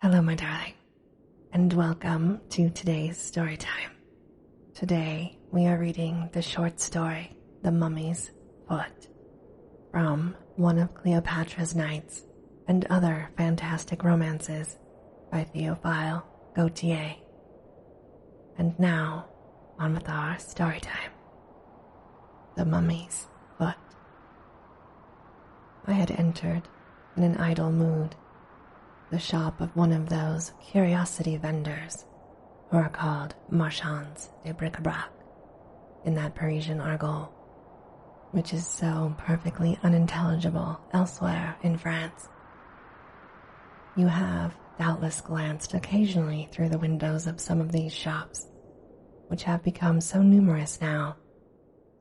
Hello, my darling, and welcome to today's story time. Today, we are reading the short story, The Mummy's Foot, from one of Cleopatra's Nights and Other Fantastic Romances by Theophile Gautier. And now, on with our story time. The Mummy's Foot. I had entered in an idle mood the shop of one of those curiosity vendors who are called marchands de bric-a-brac in that Parisian argot, which is so perfectly unintelligible elsewhere in France. You have doubtless glanced occasionally through the windows of some of these shops, which have become so numerous now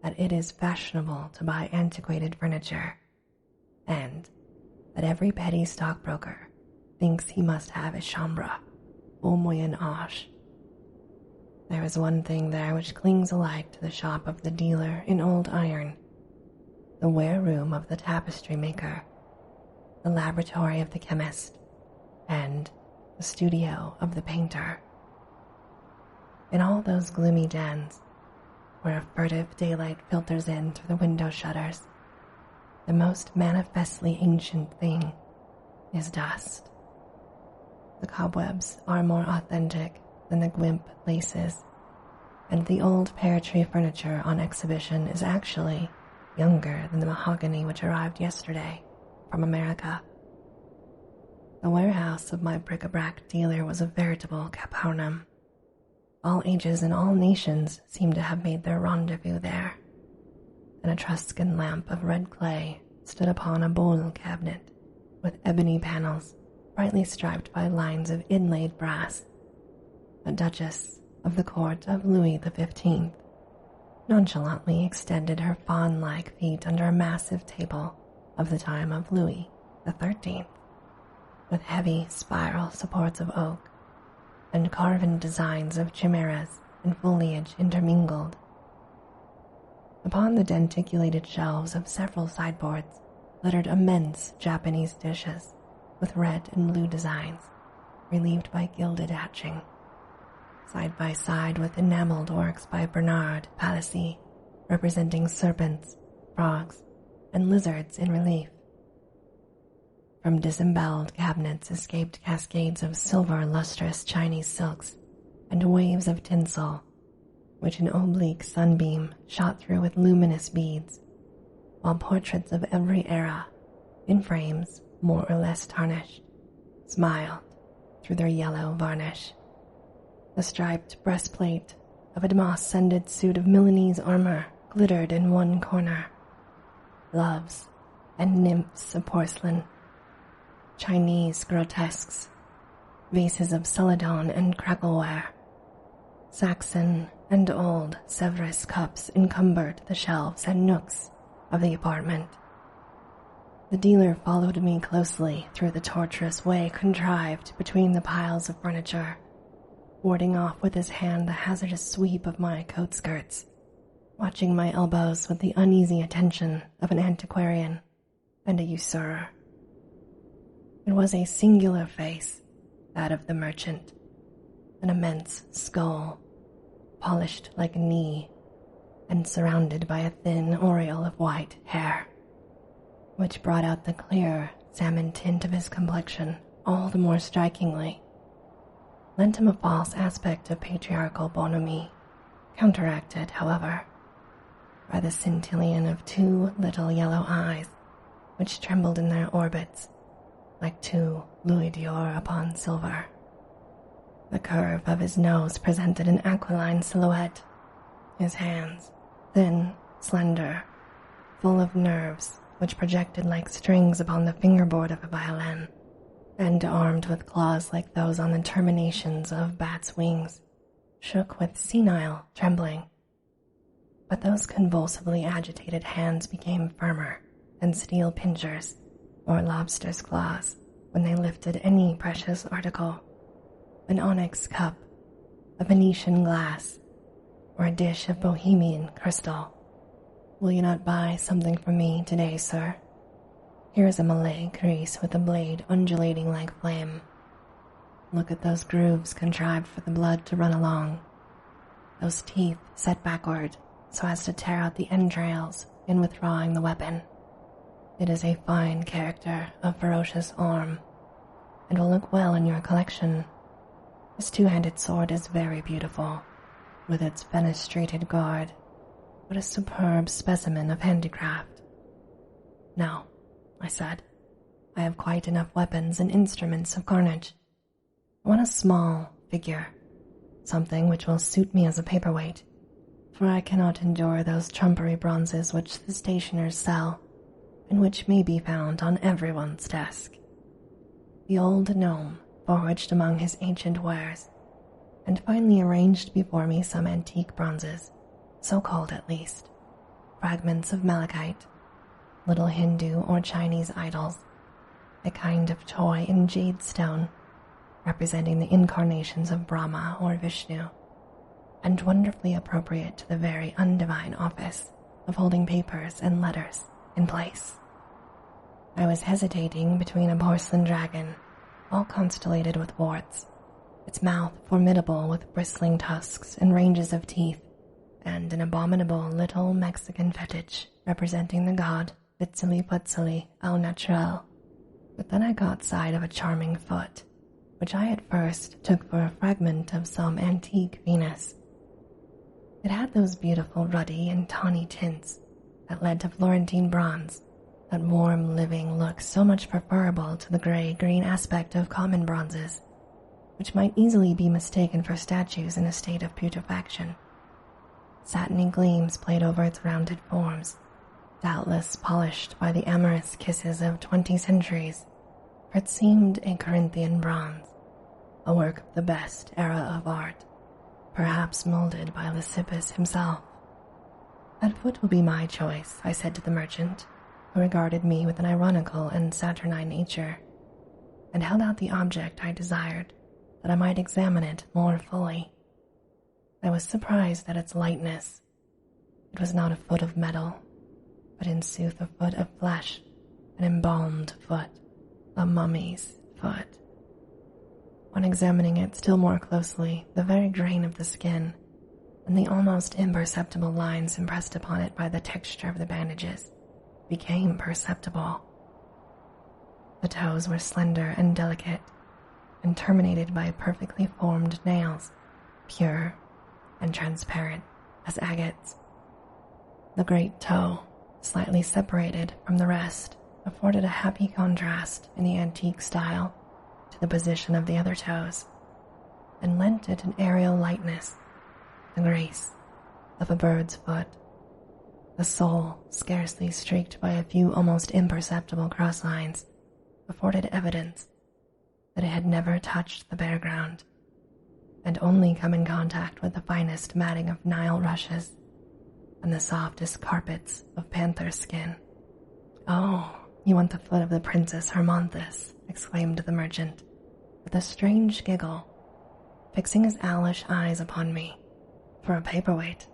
that it is fashionable to buy antiquated furniture, and that every petty stockbroker thinks he must have a chambre au Moyen Âge. There is one thing there which clings alike to the shop of the dealer in old iron, the wareroom of the tapestry maker, the laboratory of the chemist, and the studio of the painter. In all those gloomy dens, where a furtive daylight filters in through the window shutters, the most manifestly ancient thing is dust. The cobwebs are more authentic than the guimp laces, and the old pear tree furniture on exhibition is actually younger than the mahogany which arrived yesterday from America. The warehouse of my bric-a-brac dealer was a veritable Capernaum. All ages and all nations seemed to have made their rendezvous there. An Etruscan lamp of red clay stood upon a bowl cabinet with ebony panels brightly striped by lines of inlaid brass. A duchess of the court of Louis XV nonchalantly extended her fawn-like feet under a massive table of the time of Louis XIII, with heavy spiral supports of oak and carven designs of chimeras and foliage intermingled. Upon the denticulated shelves of several sideboards littered immense Japanese dishes with red and blue designs, relieved by gilded hatching, side by side with enameled works by Bernard Palissy, representing serpents, frogs, and lizards in relief. From disemboweled cabinets escaped cascades of silver lustrous Chinese silks and waves of tinsel, which an oblique sunbeam shot through with luminous beads, while portraits of every era, in frames more or less tarnished, smiled through their yellow varnish. The striped breastplate of a damask-sended suit of Milanese armor glittered in one corner. Loves and nymphs of porcelain, Chinese grotesques, vases of celadon and crackleware, Saxon and old Sèvres cups encumbered the shelves and nooks of the apartment. The dealer followed me closely through the tortuous way contrived between the piles of furniture, warding off with his hand the hazardous sweep of my coat skirts, watching my elbows with the uneasy attention of an antiquarian and a usurer. It was a singular face, that of the merchant, an immense skull, polished like a knee, and surrounded by a thin aureole of white hair, which brought out the clear salmon tint of his complexion all the more strikingly, lent him a false aspect of patriarchal bonhomie, counteracted, however, by the scintillion of two little yellow eyes which trembled in their orbits like two louis d'or upon silver. The curve of his nose presented an aquiline silhouette, his hands, thin, slender, full of nerves which projected like strings upon the fingerboard of a violin, and armed with claws like those on the terminations of bats' wings, shook with senile trembling. But those convulsively agitated hands became firmer than steel pincers or lobster's claws when they lifted any precious article, an onyx cup, a Venetian glass, or a dish of Bohemian crystal. Will you not buy something for me today, sir? Here is a Malay crease with a blade undulating like flame. Look at those grooves contrived for the blood to run along. Those teeth set backward so as to tear out the entrails in withdrawing the weapon. It is a fine character of ferocious arm, and will look well in your collection. This two-handed sword is very beautiful, with its fenestrated guard, but a superb specimen of handicraft. No, I said, I have quite enough weapons and instruments of carnage. I want a small figure, something which will suit me as a paperweight, for I cannot endure those trumpery bronzes which the stationers sell, and which may be found on everyone's desk. The old gnome foraged among his ancient wares, and finally arranged before me some antique bronzes, so called at least, fragments of malachite, little Hindu or Chinese idols, a kind of toy in jade stone, representing the incarnations of Brahma or Vishnu, and wonderfully appropriate to the very undivine office of holding papers and letters in place. I was hesitating between a porcelain dragon, all constellated with warts, its mouth formidable with bristling tusks and ranges of teeth, and an abominable little Mexican fetich representing the god Huitzilopochtli au naturel. But then I caught sight of a charming foot, which I at first took for a fragment of some antique Venus. It had those beautiful ruddy and tawny tints that led to Florentine bronze, that warm living look so much preferable to the gray-green aspect of common bronzes, which might easily be mistaken for statues in a state of putrefaction. Satiny gleams played over its rounded forms, doubtless polished by the amorous kisses of 20 centuries, for it seemed a Corinthian bronze, a work of the best era of art, perhaps molded by Lysippus himself. That foot will be my choice, I said to the merchant, who regarded me with an ironical and saturnine nature, and held out the object I desired, that I might examine it more fully. I was surprised at its lightness. It was not a foot of metal, but in sooth a foot of flesh, an embalmed foot, a mummy's foot. On examining it still more closely, the very grain of the skin, and the almost imperceptible lines impressed upon it by the texture of the bandages, became perceptible. The toes were slender and delicate, and terminated by perfectly formed nails, pure and transparent as agates. The great toe, slightly separated from the rest, afforded a happy contrast in the antique style to the position of the other toes, and lent it an aerial lightness, the grace of a bird's foot. The sole, scarcely streaked by a few almost imperceptible cross lines, afforded evidence that it had never touched the bare ground, and only come in contact with the finest matting of Nile rushes and the softest carpets of panther skin. "Oh, you want the foot of the Princess Hermonthis," exclaimed the merchant, with a strange giggle, fixing his owlish eyes upon me. "For a paperweight.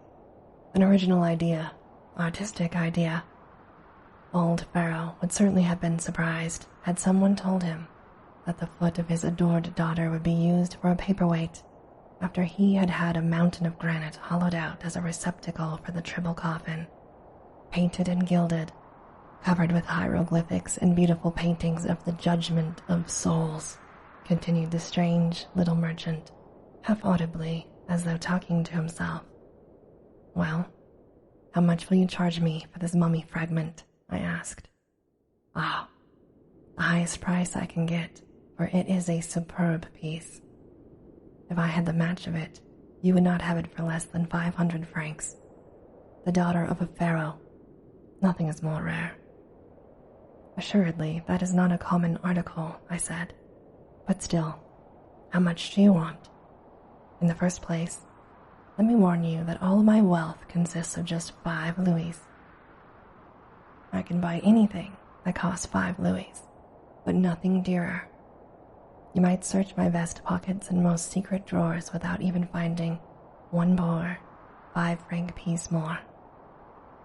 An original idea, artistic idea. Old Pharaoh would certainly have been surprised had someone told him that the foot of his adored daughter would be used for a paperweight after he had had a mountain of granite hollowed out as a receptacle for the triple coffin, painted and gilded, covered with hieroglyphics and beautiful paintings of the judgment of souls," continued the strange little merchant, half audibly, as though talking to himself. "Well, how much will you charge me for this mummy fragment?" I asked. "Ah, the highest price I can get, for it is a superb piece. If I had the match of it, you would not have it for less than 500 francs. The daughter of a pharaoh. Nothing is more rare." "Assuredly, that is not a common article," I said. "But still, how much do you want? In the first place, let me warn you that all my wealth consists of just 5 louis. I can buy anything that costs 5 louis, but nothing dearer. You might search my vest pockets and most secret drawers without even finding one poor 5-franc piece more."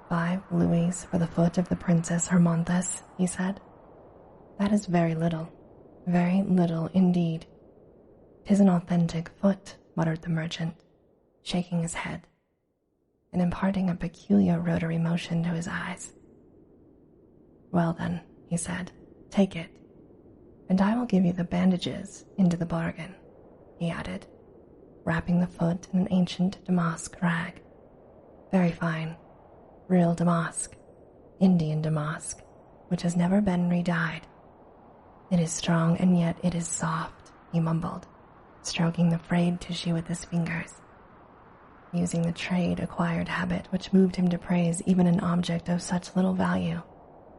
5 louis for the foot of the Princess Hermonthis," he said. "That is very little indeed. 'Tis an authentic foot, muttered the merchant, shaking his head and imparting a peculiar rotary motion to his eyes. Well then, he said, take it, and I will give you the bandages into the bargain, he added, wrapping the foot in an ancient damask rag. Very fine, real damask, Indian damask, which has never been re-dyed. It is strong and yet it is soft, he mumbled, stroking the frayed tissue with his fingers, using the trade-acquired habit which moved him to praise even an object of such little value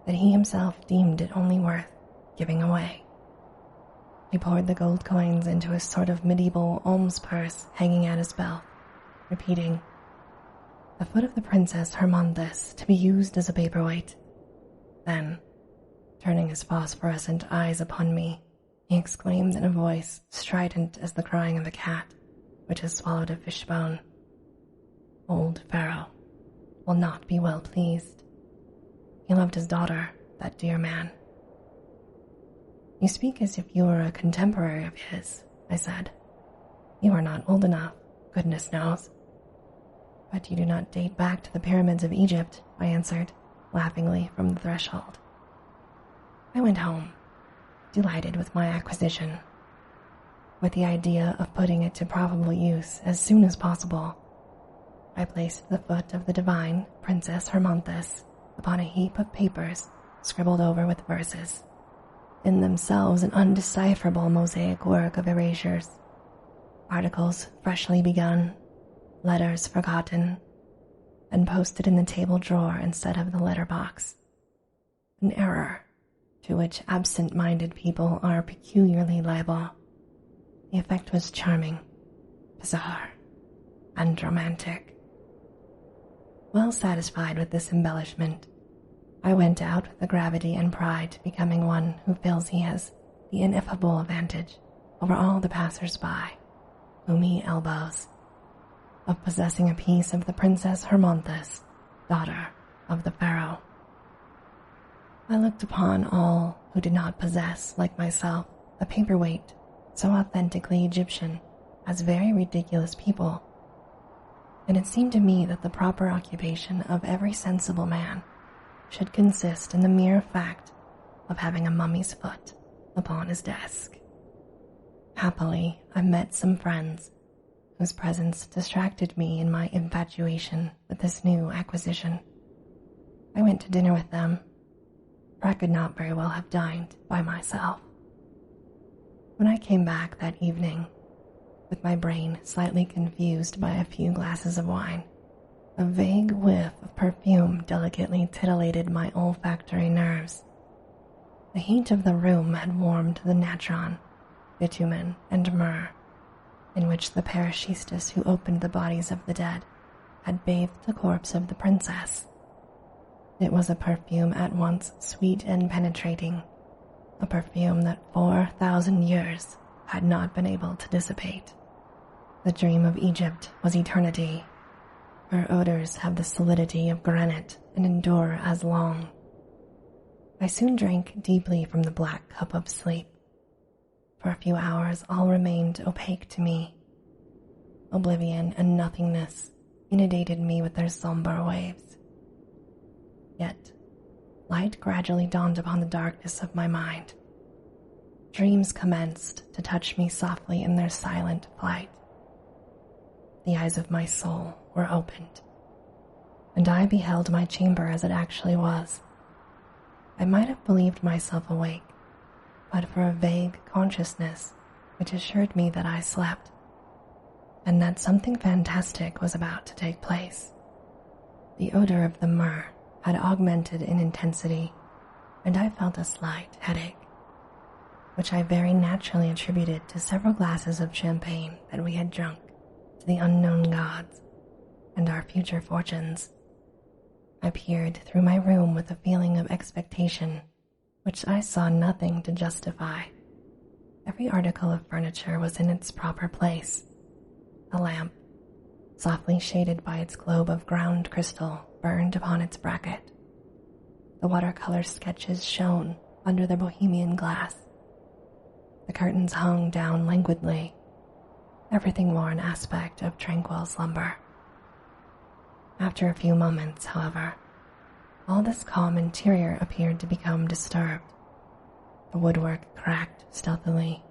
that he himself deemed it only worth giving away. He poured the gold coins into a sort of medieval alms purse hanging at his belt, repeating, "The foot of the Princess Hermonthis to be used as a paperweight." Then, turning his phosphorescent eyes upon me, he exclaimed in a voice strident as the crying of a cat which has swallowed a fishbone, "Old Pharaoh will not be well pleased. He loved his daughter, that dear man." "You speak as if you were a contemporary of his," I said. "You are not old enough, goodness knows." "But you do not date back to the pyramids of Egypt," I answered, laughingly from the threshold. I went home, delighted with my acquisition, with the idea of putting it to probable use as soon as possible. I placed the foot of the divine Princess Hermonthis upon a heap of papers scribbled over with verses, in themselves an undecipherable mosaic work of erasures, articles freshly begun, letters forgotten, and posted in the table drawer instead of the letter box. An error to which absent-minded people are peculiarly liable. The effect was charming, bizarre, and romantic. Well satisfied with this embellishment, I went out with the gravity and pride becoming one who feels he has the ineffable advantage over all the passers-by, whom he elbows, of possessing a piece of the Princess Hermonthis, daughter of the Pharaoh. I looked upon all who did not possess, like myself, a paperweight so authentically Egyptian as very ridiculous people, and it seemed to me that the proper occupation of every sensible man should consist in the mere fact of having a mummy's foot upon his desk. Happily, I met some friends whose presence distracted me in my infatuation with this new acquisition. I went to dinner with them, for I could not very well have dined by myself. When I came back that evening, with my brain slightly confused by a few glasses of wine, a vague whiff of perfume delicately titillated my olfactory nerves. The heat of the room had warmed the natron, bitumen, and myrrh, in which the parachistess who opened the bodies of the dead had bathed the corpse of the princess. It was a perfume at once sweet and penetrating, a perfume that 4,000 years had not been able to dissipate. The dream of Egypt was eternity. Her odors have the solidity of granite and endure as long. I soon drank deeply from the black cup of sleep. For a few hours all remained opaque to me. Oblivion and nothingness inundated me with their somber waves. Yet, light gradually dawned upon the darkness of my mind. Dreams commenced to touch me softly in their silent flight. The eyes of my soul were opened, and I beheld my chamber as it actually was. I might have believed myself awake, but for a vague consciousness which assured me that I slept, and that something fantastic was about to take place. The odor of the myrrh had augmented in intensity, and I felt a slight headache, which I very naturally attributed to several glasses of champagne that we had drunk to the unknown gods and our future fortunes. I peered through my room with a feeling of expectation which I saw nothing to justify. Every article of furniture was in its proper place. A lamp, softly shaded by its globe of ground crystal, burned upon its bracket. The watercolor sketches shone under the Bohemian glass. The curtains hung down languidly, everything wore an aspect of tranquil slumber. After a few moments, however, all this calm interior appeared to become disturbed. The woodwork cracked stealthily.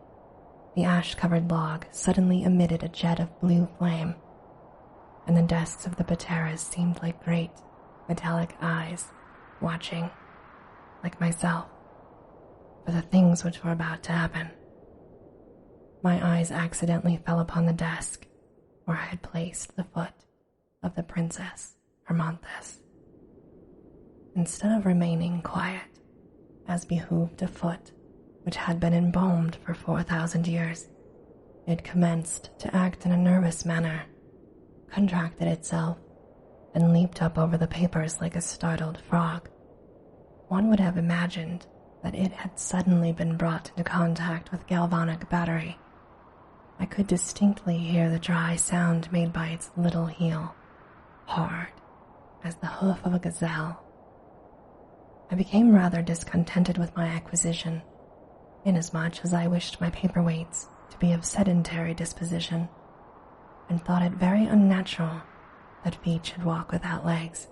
The ash-covered log suddenly emitted a jet of blue flame, and the desks of the pateras seemed like great, metallic eyes, watching, like myself, for the things which were about to happen. My eyes accidentally fell upon the desk where I had placed the foot of the Princess Hermonthis. Instead of remaining quiet, as behooved a foot which had been embalmed for 4,000 years, it commenced to act in a nervous manner, contracted itself, and leaped up over the papers like a startled frog. One would have imagined that it had suddenly been brought into contact with galvanic battery. I could distinctly hear the dry sound made by its little heel, hard as the hoof of a gazelle. I became rather discontented with my acquisition, inasmuch as I wished my paperweights to be of sedentary disposition, and thought it very unnatural that feet should walk without legs,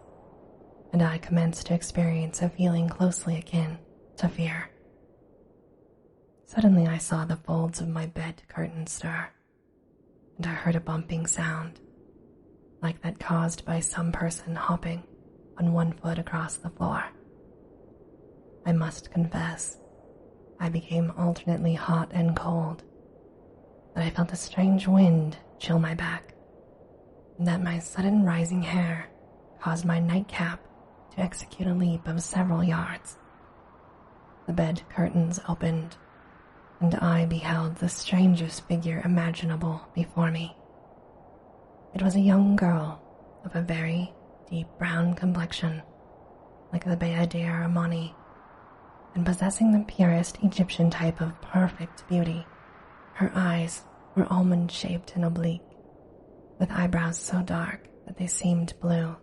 and I commenced to experience a feeling closely akin to fear. Suddenly I saw the folds of my bed curtain stir, and I heard a bumping sound, like that caused by some person hopping on one foot across the floor. I must confess, I became alternately hot and cold, that I felt a strange wind chill my back, and that my sudden rising hair caused my nightcap to execute a leap of several yards. The bed curtains opened, and I beheld the strangest figure imaginable before me. It was a young girl of a very deep brown complexion, like the Beadir Amani, and possessing the purest Egyptian type of perfect beauty. Her eyes were almond-shaped and oblique, with eyebrows so dark that they seemed blue.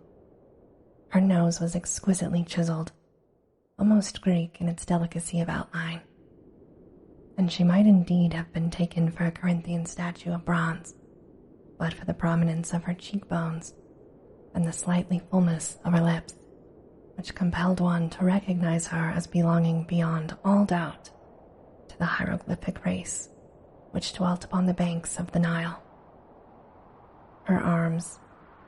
Her nose was exquisitely chiseled, almost Greek in its delicacy of outline, and she might indeed have been taken for a Corinthian statue of bronze, but for the prominence of her cheekbones and the slightly fullness of her lips, which compelled one to recognize her as belonging beyond all doubt to the hieroglyphic race which dwelt upon the banks of the Nile. Her arms,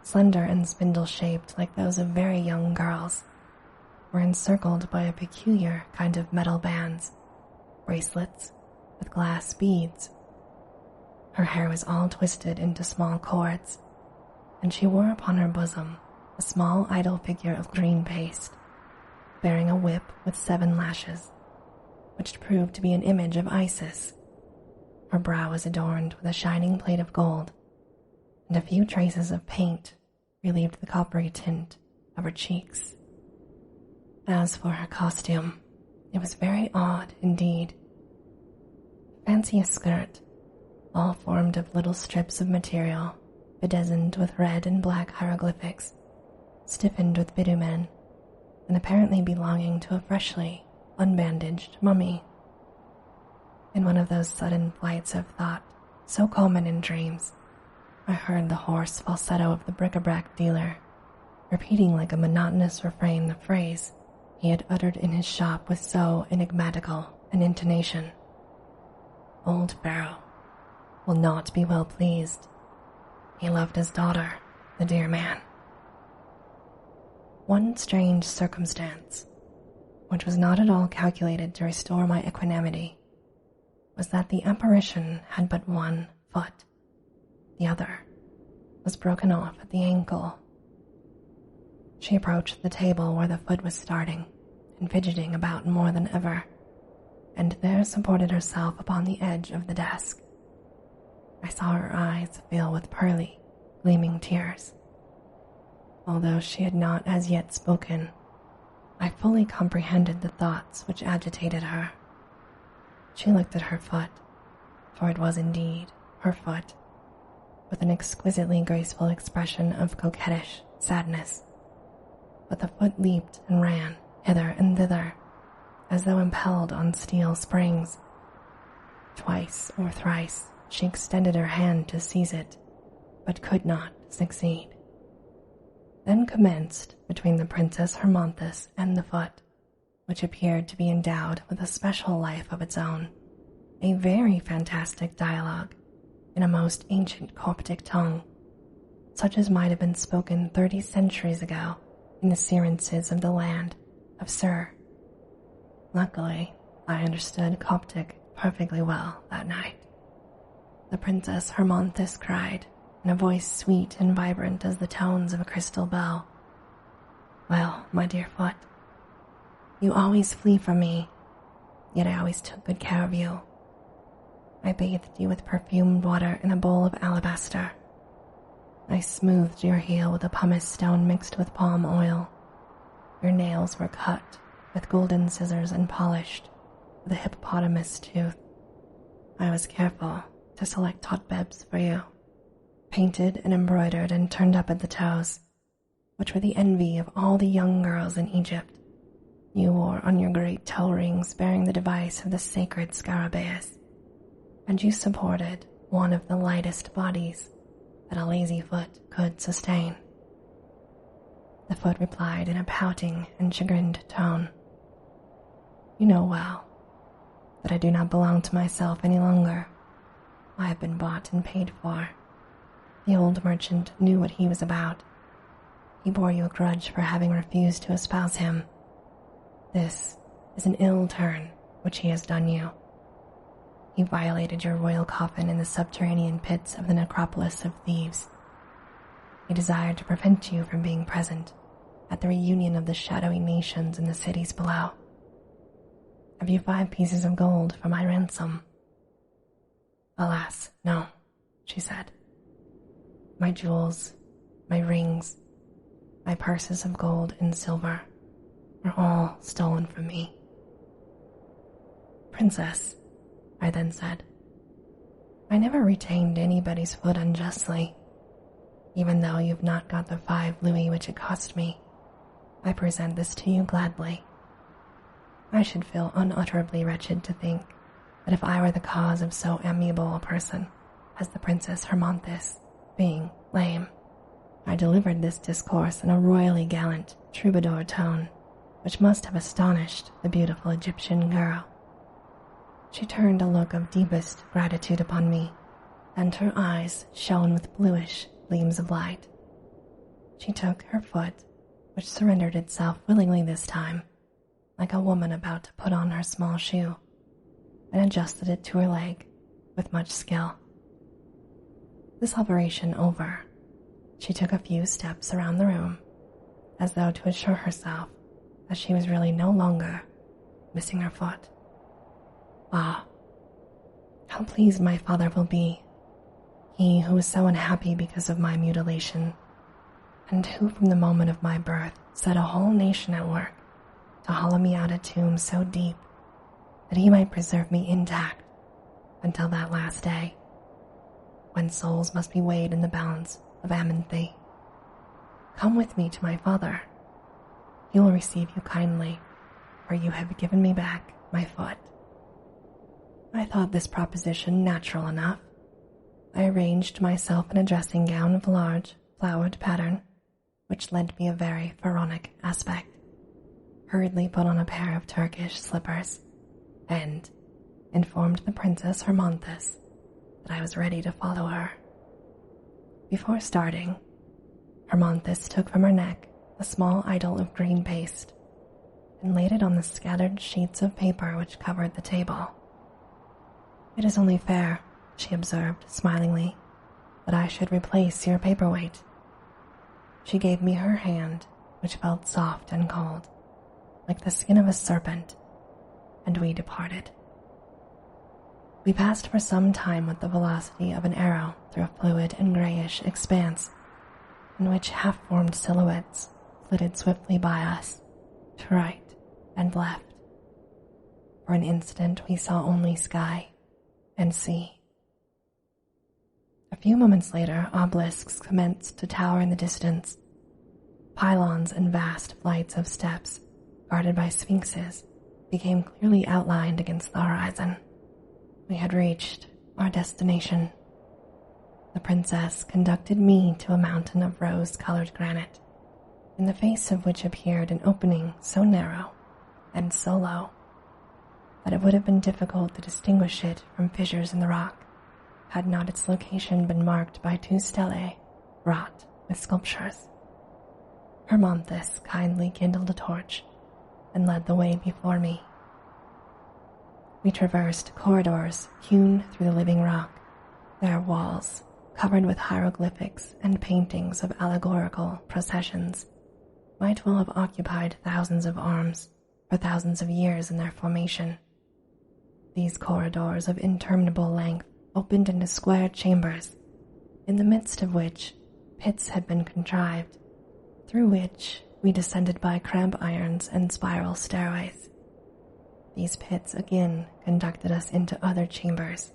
slender and spindle-shaped like those of very young girls, were encircled by a peculiar kind of metal bands, bracelets with glass beads. Her hair was all twisted into small cords, and she wore upon her bosom a small idol figure of green paste, bearing a whip with 7 lashes, which proved to be an image of Isis. Her brow was adorned with a shining plate of gold, and a few traces of paint relieved the coppery tint of her cheeks. As for her costume, it was very odd indeed. Fancy a skirt, all formed of little strips of material, bedizened with red and black hieroglyphics, stiffened with bitumen, and apparently belonging to a freshly unbandaged mummy. In one of those sudden flights of thought so common in dreams, I heard the hoarse falsetto of the bric-a-brac dealer, repeating like a monotonous refrain the phrase he had uttered in his shop with so enigmatical an intonation. Old Pharaoh will not be well pleased. He loved his daughter, the dear man. One strange circumstance, which was not at all calculated to restore my equanimity, was that the apparition had but one foot. The other was broken off at the ankle. She approached the table where the foot was starting and fidgeting about more than ever, and there supported herself upon the edge of the desk. I saw her eyes fill with pearly, gleaming tears. Although she had not as yet spoken, I fully comprehended the thoughts which agitated her. She looked at her foot, for it was indeed her foot, with an exquisitely graceful expression of coquettish sadness. But the foot leaped and ran hither and thither, as though impelled on steel springs. Twice or thrice she extended her hand to seize it, but could not succeed. Then commenced between the Princess Hermonthis and the foot, which appeared to be endowed with a special life of its own, a very fantastic dialogue in a most ancient Coptic tongue, such as might have been spoken 30 centuries ago in the seances of the land of Sur. Luckily, I understood Coptic perfectly well that night. The Princess Hermonthis cried, in a voice sweet and vibrant as the tones of a crystal bell, "Well, my dear foot, you always flee from me, yet I always took good care of you. I bathed you with perfumed water in a bowl of alabaster. I smoothed your heel with a pumice stone mixed with palm oil. Your nails were cut with golden scissors and polished with a hippopotamus tooth. I was careful to select hotbebs for you, painted and embroidered and turned up at the toes, which were the envy of all the young girls in Egypt. You wore on your great toe rings bearing the device of the sacred Scarabaeus, and you supported one of the lightest bodies that a lazy foot could sustain." The foot replied in a pouting and chagrined tone, "You know well that I do not belong to myself any longer. I have been bought and paid for. The old merchant knew what he was about. He bore you a grudge for having refused to espouse him. This is an ill turn which he has done you. He violated your royal coffin in the subterranean pits of the necropolis of Thebes. He desired to prevent you from being present at the reunion of the shadowy nations in the cities below. Have you 5 pieces of gold for my ransom?" "Alas, no," she said. "My jewels, my rings, my purses of gold and silver were all stolen from me." "Princess," I then said, "I never retained anybody's foot unjustly. Even though you've not got the 5 louis which it cost me, I present this to you gladly. I should feel unutterably wretched to think that if I were the cause of so amiable a person as the Princess Hermonthis being lame." I delivered this discourse in a royally gallant troubadour tone, which must have astonished the beautiful Egyptian girl. She turned a look of deepest gratitude upon me, and her eyes shone with bluish gleams of light. She took her foot, which surrendered itself willingly this time, like a woman about to put on her small shoe, and adjusted it to her leg with much skill. This operation over, she took a few steps around the room, as though to assure herself that she was really no longer missing her foot. Ah, how pleased my father will be, he who was so unhappy because of my mutilation, and who from the moment of my birth set a whole nation at work to hollow me out a tomb so deep that he might preserve me intact until that last day, when souls must be weighed in the balance of Aminthe. Come with me to my father. He will receive you kindly, for you have given me back my foot." I thought this proposition natural enough. I arranged myself in a dressing gown of large, flowered pattern, which lent me a very pharaonic aspect, hurriedly put on a pair of Turkish slippers, and informed the Princess Hermonthis that I was ready to follow her. Before starting, Hermonthis took from her neck a small idol of green paste and laid it on the scattered sheets of paper which covered the table. "It is only fair," she observed smilingly, "that I should replace your paperweight." She gave me her hand, which felt soft and cold, like the skin of a serpent, and we departed. We passed for some time with the velocity of an arrow through a fluid and grayish expanse, in which half-formed silhouettes flitted swiftly by us, to right and left. For an instant we saw only sky and sea. A few moments later, obelisks commenced to tower in the distance. Pylons and vast flights of steps, guarded by sphinxes, became clearly outlined against the horizon. We had reached our destination. The princess conducted me to a mountain of rose-colored granite, in the face of which appeared an opening so narrow and so low that it would have been difficult to distinguish it from fissures in the rock, had not its location been marked by two stelae wrought with sculptures. Hermonthis kindly kindled a torch and led the way before me. We traversed corridors hewn through the living rock, their walls covered with hieroglyphics and paintings of allegorical processions might well have occupied thousands of arms for thousands of years in their formation. These corridors of interminable length opened into square chambers, in the midst of which pits had been contrived, through which we descended by cramp irons and spiral stairways. These pits again conducted us into other chambers,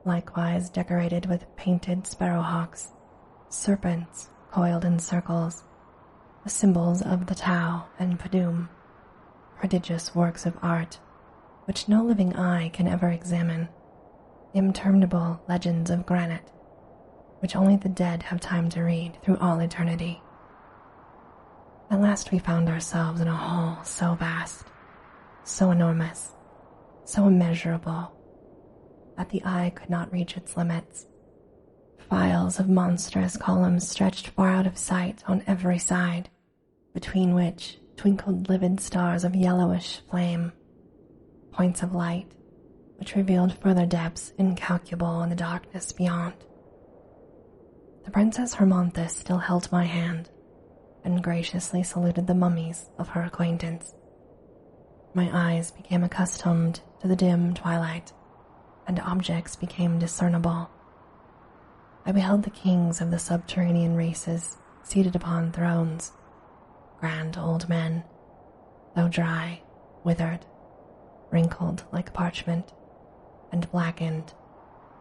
likewise decorated with painted sparrowhawks, serpents coiled in circles, the symbols of the Tau and Padum, prodigious works of art which no living eye can ever examine, interminable legends of granite, which only the dead have time to read through all eternity. At last we found ourselves in a hall so vast, so enormous, so immeasurable, that the eye could not reach its limits. Files of monstrous columns stretched far out of sight on every side, between which twinkled livid stars of yellowish flame, points of light which revealed further depths incalculable in the darkness beyond. The Princess Hermonthis still held my hand and graciously saluted the mummies of her acquaintance. My eyes became accustomed to the dim twilight, and objects became discernible. I beheld the kings of the subterranean races seated upon thrones, grand old men, though dry, withered, wrinkled like parchment, and blackened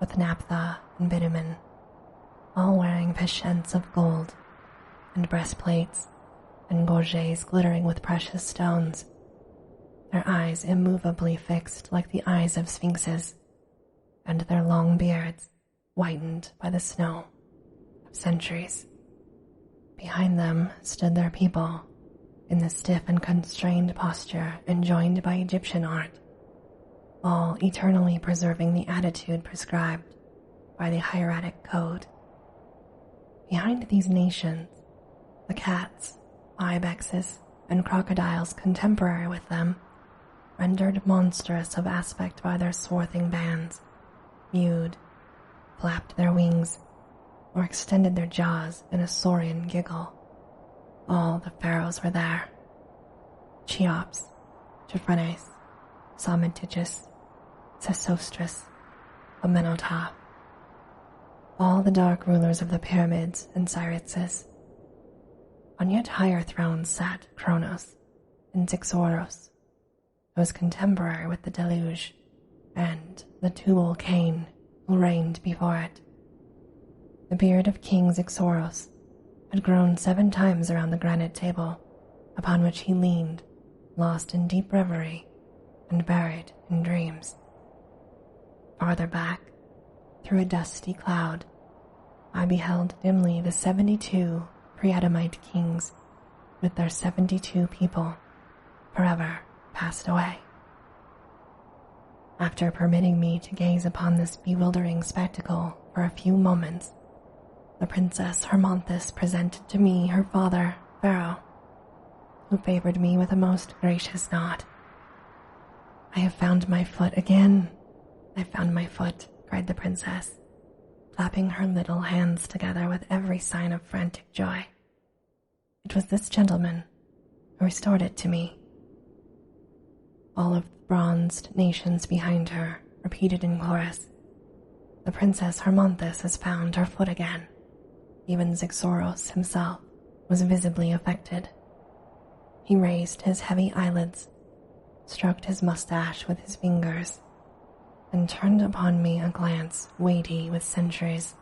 with naphtha and bitumen, all wearing peshents of gold, and breastplates, and gorgets glittering with precious stones, their eyes immovably fixed like the eyes of sphinxes, and their long beards whitened by the snow of centuries. Behind them stood their people, in the stiff and constrained posture enjoined by Egyptian art, all eternally preserving the attitude prescribed by the hieratic code. Behind these nations, the cats, ibexes, and crocodiles contemporary with them, rendered monstrous of aspect by their swarthing bands, mewed, flapped their wings, or extended their jaws in a saurian giggle. All the pharaohs were there. Cheops, Tephrenes, Psammetichus, Sesostris, Amenhotep, all the dark rulers of the pyramids and Syritzes. On yet higher thrones sat Kronos and Zixoros, who was contemporary with the deluge, and the Tubal Cain, who reigned before it. The beard of King Zixoros had grown 7 times around the granite table, upon which he leaned, lost in deep reverie and buried in dreams. Farther back, through a dusty cloud, I beheld dimly the 72 pre-Adamite kings with their 72 people, forever passed away. After permitting me to gaze upon this bewildering spectacle for a few moments, the Princess Hermonthis presented to me her father, Pharaoh, who favored me with a most gracious nod. "I have found my foot again. I found my foot," cried the princess, clapping her little hands together with every sign of frantic joy. It was this gentleman who restored it to me. All of the bronzed nations behind her repeated in chorus, "The Princess Hermonthis has found her foot again." Even Zixoros himself was visibly affected. He raised his heavy eyelids, stroked his mustache with his fingers, and turned upon me a glance weighty with centuries.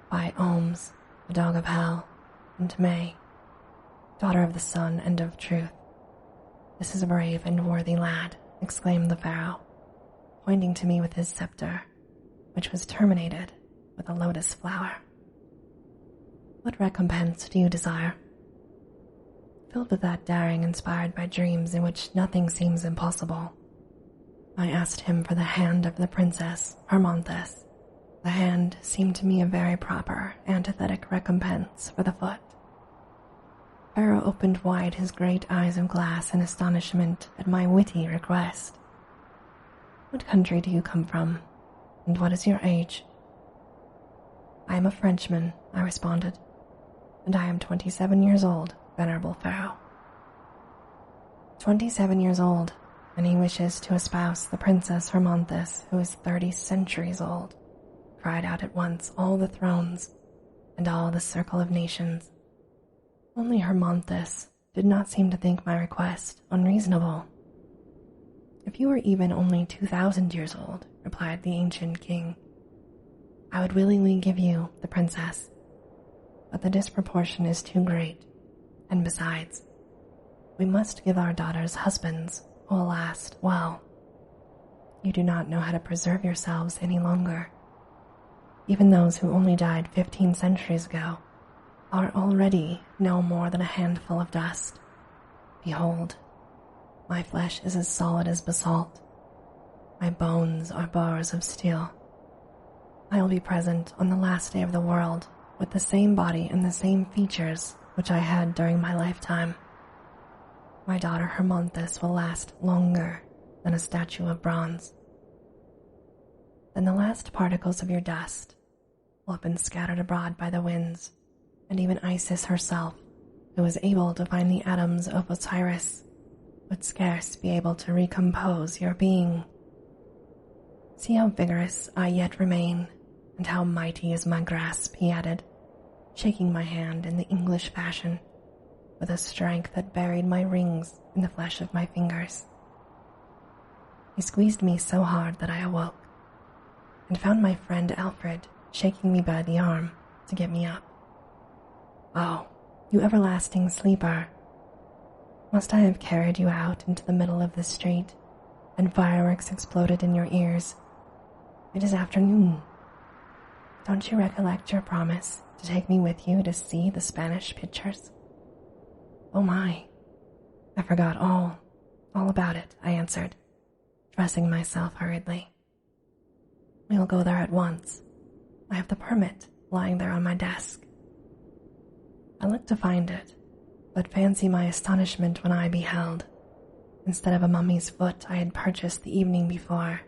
"By Ohms, the dog of hell, and May, daughter of the sun and of truth, this is a brave and worthy lad," exclaimed the pharaoh, pointing to me with his scepter, which was terminated with a lotus flower. What recompense do you desire? Filled with that daring inspired by dreams in which nothing seems impossible, I asked him for the hand of the princess Hermonthis. The hand seemed to me a very proper, antithetic recompense for the foot. Pharaoh opened wide his great eyes of glass in astonishment at my witty request. What country do you come from, and what is your age? I am a Frenchman, I responded, and I am 27 years old, venerable Pharaoh. 27 years old, and he wishes to espouse the Princess Hermonthis, who is 30 centuries old, cried out at once all the thrones and all the circle of nations. Only Hermonthis did not seem to think my request unreasonable. If you were even only 2,000 years old, replied the ancient king, I would willingly give you the princess, but the disproportion is too great, and besides, we must give our daughters husbands who will last well. You do not know how to preserve yourselves any longer. Even those who only died 15 centuries ago are already no more than a handful of dust. Behold, my flesh is as solid as basalt. My bones are bars of steel. I will be present on the last day of the world with the same body and the same features which I had during my lifetime. My daughter Hermonthis will last longer than a statue of bronze. Then the last particles of your dust will have been scattered abroad by the winds, and even Isis herself, who was able to find the atoms of Osiris, would scarce be able to recompose your being. See how vigorous I yet remain, and how mighty is my grasp, he added, shaking my hand in the English fashion, with a strength that buried my rings in the flesh of my fingers. He squeezed me so hard that I awoke, and found my friend Alfred shaking me by the arm to get me up. Oh, you everlasting sleeper! Must I have carried you out into the middle of the street, and fireworks exploded in your ears? It is afternoon. Don't you recollect your promise to take me with you to see the Spanish pictures? Oh my, I forgot all about it, I answered, dressing myself hurriedly. We will go there at once. I have the permit lying there on my desk. I looked to find it, but fancy my astonishment when I beheld, instead of a mummy's foot I had purchased the evening before,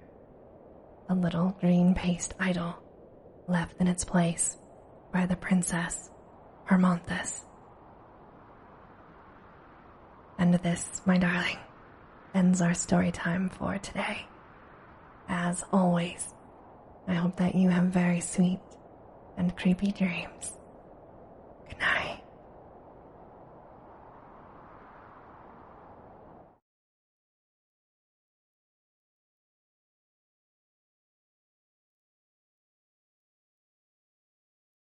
a little green paste idol left in its place by the Princess Hermonthis. And this, my darling, ends our story time for today. As always, I hope that you have very sweet and creepy dreams. Good night.